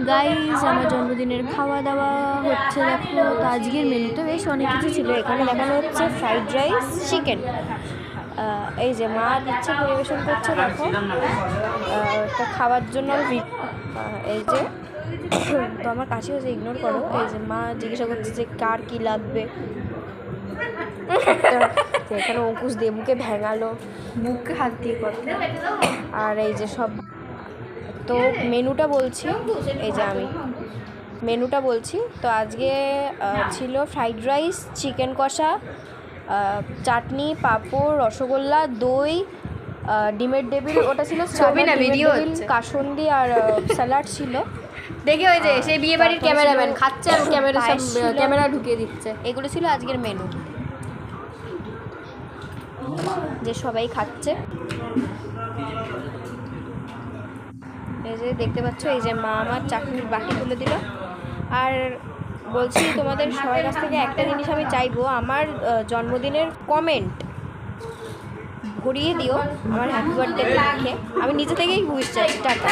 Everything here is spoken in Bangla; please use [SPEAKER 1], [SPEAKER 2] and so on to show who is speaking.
[SPEAKER 1] গাইজ আমার জন্মদিনের খাওয়া দাওয়া হচ্ছে। দেখো তো আজকের মেনুতে বেশ অনেক কিছু ছিল। এখানে দেখানো হচ্ছে ফ্রাইড রাইস, চিকেন। এই যে মা দিচ্ছে, পরিবেশন করছে। দেখো তা খাওয়ার জন্য এই যে তো আমার কাছে হচ্ছে, ইগনোর করো। এই যে মা জিজ্ঞাসা করছে যে কার কি লাগবে। এখানে অঙ্কুশ দেবুকে ভেঙালো,
[SPEAKER 2] মুখে হাত দিয়ে কথা।
[SPEAKER 1] আর এই যে সব। তো মেনুটা বলছি, এই যে আমি মেনুটা বলছি। তো আজকে ছিল ফ্রাইড রাইস, চিকেন কষা, চাটনি, পাঁপড়, রসগোল্লা, দই, ডিমের ডেবিল, ওটা ছিল
[SPEAKER 2] ছবি না, ভিডিও হচ্ছে।
[SPEAKER 1] কাসুন্দি আর স্যালাড ছিল।
[SPEAKER 2] দেখে ওই যে সেই বিয়ে বাড়ির ক্যামেরাম্যান খাচ্ছে আর ক্যামেরা ঢুকিয়ে দিচ্ছে।
[SPEAKER 1] এগুলো ছিল আজকের মেনু, যে সবাই খাচ্ছে। এই যে দেখতে পাচ্ছ, এই যে মা আমার চাটনির বাটি তুলে দিল। আর বলছি তোমাদের সবার কাছ থেকে একটা জিনিস আমি চাইবো, আমার জন্মদিনের কমেন্ট ভরিয়ে দিও আমার হ্যাপি বার্থডে লিখে। আমি নিজে থেকেই উইশ চাই। টাটা।